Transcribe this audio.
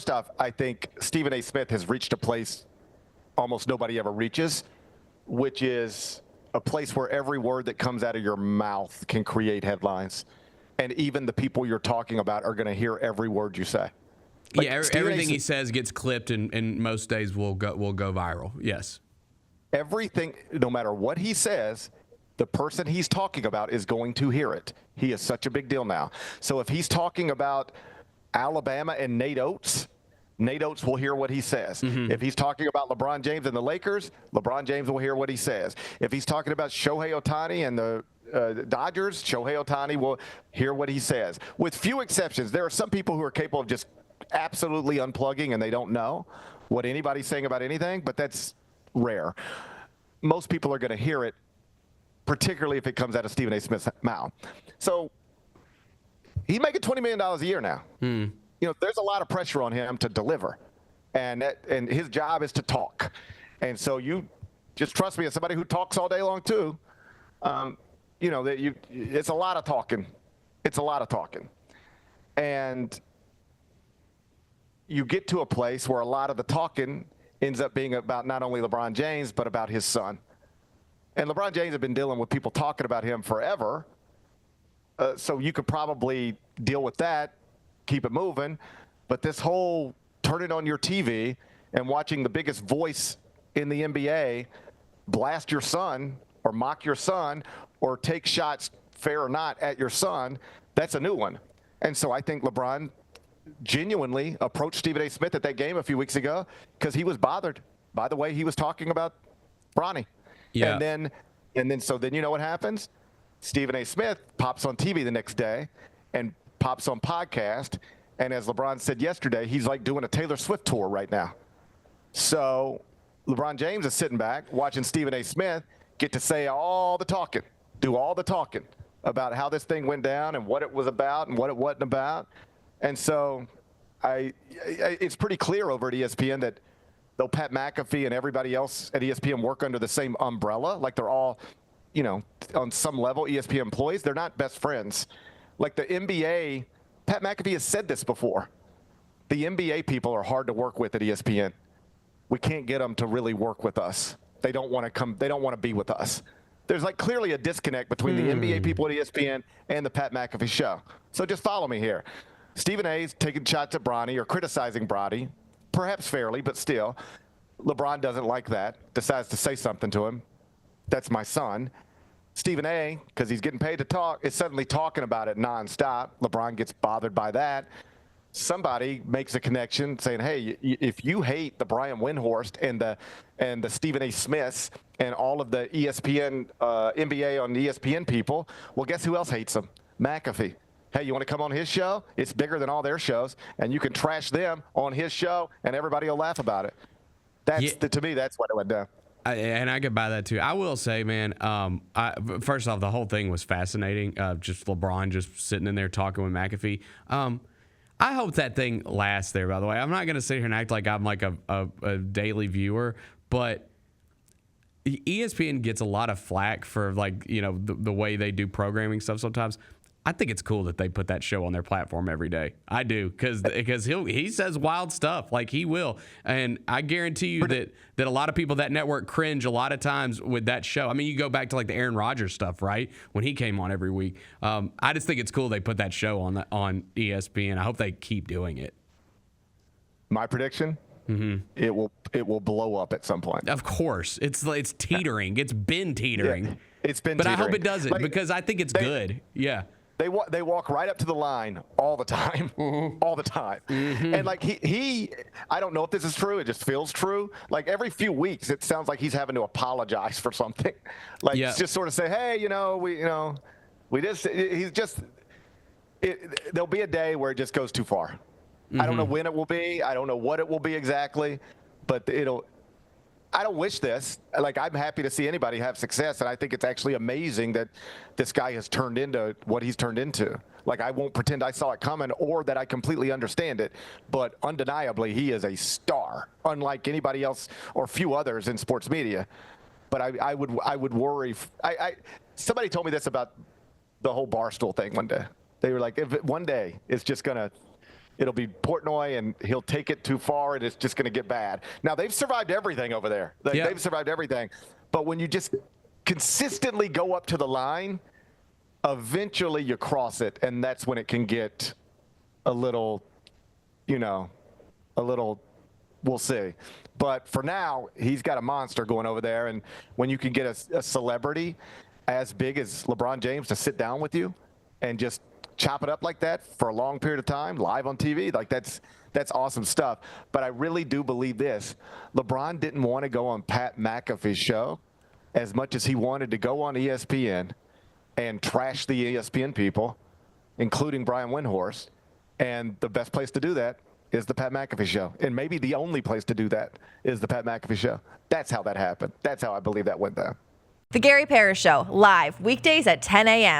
first off, I think Stephen A. Smith has reached a place almost nobody ever reaches, which is a place where every word that comes out of your mouth can create headlines. And even the people you're talking about are going to hear every word you say. Like everything he says gets clipped and most days will go viral. Yes. Everything, no matter what he says, the person he's talking about is going to hear it. He is such a big deal now. So if he's talking about Alabama and Nate Oates will hear what he says. If he's talking about LeBron James and the Lakers, LeBron James will hear what he says. If he's talking about Shohei Ohtani and the Dodgers, Shohei Ohtani will hear what he says. With few exceptions, there are some people who are capable of just absolutely unplugging and they don't know what anybody's saying about anything, but that's rare. Most people are going to hear it, particularly if it comes out of Stephen A. Smith's mouth. So he's making $20 million a year now. You know, there's a lot of pressure on him to deliver, and his job is to talk. And so you just trust me, as somebody who talks all day long too. You know that it's a lot of talking. It's a lot of talking, and you get to a place where a lot of the talking ends up being about not only LeBron James but about his son. And LeBron James has been dealing with people talking about him forever, so you could probably deal with that. Keep it moving, but this whole turning on your TV and watching the biggest voice in the NBA blast your son or mock your son or take shots, fair or not, at your son, that's a new one. And so I think LeBron genuinely approached Stephen A. Smith at that game a few weeks ago because he was bothered by the way he was talking about Bronny. Yeah. And then so you know what happens? Stephen A. Smith pops on TV the next day and pops on podcast, and as LeBron said yesterday, he's like doing a Taylor Swift tour right now. So LeBron James is sitting back watching Stephen A. Smith get to say all the talking, do all the talking about how this thing went down and what it was about and what it wasn't about. And so it's pretty clear over at ESPN that though Pat McAfee and everybody else at ESPN work under the same umbrella, like they're all, you know, on some level ESPN employees, they're not best friends. Like the NBA, Pat McAfee has said this before. The NBA people are hard to work with at ESPN. We can't get them to really work with us. They don't want to come. They don't want to be with us. There's like clearly a disconnect between the NBA people at ESPN and the Pat McAfee Show. So just follow me here. Stephen A's taking shots at Bronny or criticizing Bronny, perhaps fairly, but still. LeBron doesn't like that, decides to say something to him. That's my son. Stephen A., because he's getting paid to talk, is suddenly talking about it nonstop. LeBron gets bothered by that. Somebody makes a connection saying, hey, if you hate the Brian Windhorst and the Stephen A. Smiths and all of the ESPN, NBA on ESPN people, well, guess who else hates them? McAfee. Hey, you want to come on his show? It's bigger than all their shows, and you can trash them on his show, and everybody will laugh about it. To me, that's what it went down. And I could buy that too. I will say, man, first off, the whole thing was fascinating. Just LeBron just sitting in there talking with McAfee. I hope that thing lasts there, by the way. I'm not going to sit here and act like I'm like a daily viewer, but ESPN gets a lot of flack for like, you know, the way they do programming stuff sometimes. I think it's cool that they put that show on their platform every day. I do, because he says wild stuff, like he will, and I guarantee you that a lot of people that network cringe a lot of times with that show. I mean, you go back to like the Aaron Rodgers stuff, right? When he came on every week. I just think it's cool they put that show on ESPN. I hope they keep doing it. My prediction: it will blow up at some point. Of course, it's teetering. It's been teetering. Yeah, it's been. But teetering. I hope it doesn't, because I think it's good. Yeah. They walk right up to the line all the time, all the time. And like he, I don't know if this is true. It just feels true. Like every few weeks, it sounds like he's having to apologize for something. Like just sort of say, hey, there'll be a day where it just goes too far. I don't know when it will be. I don't know what it will be exactly, but I don't wish this. Like, I'm happy to see anybody have success, and I think it's actually amazing that this guy has turned into what he's turned into. Like, I won't pretend I saw it coming or that I completely understand it, but undeniably he is a star, unlike anybody else or few others in sports media. But I would worry. Somebody told me this about the whole Barstool thing one day. They were like, if one day it's just going to it'll be Portnoy, and he'll take it too far, and it's just going to get bad. Now, they've survived everything over there. They've survived everything. But when you just consistently go up to the line, eventually you cross it, and that's when it can get a little, we'll see. But for now, he's got a monster going over there, and when you can get a celebrity as big as LeBron James to sit down with you and just chop it up like that for a long period of time, live on TV, like that's awesome stuff. But I really do believe this. LeBron didn't want to go on Pat McAfee's show as much as he wanted to go on ESPN and trash the ESPN people, including Brian Windhorst. And the best place to do that is the Pat McAfee Show. And maybe the only place to do that is the Pat McAfee Show. That's how that happened. That's how I believe that went down. The Gary Parrish Show, live weekdays at 10 a.m.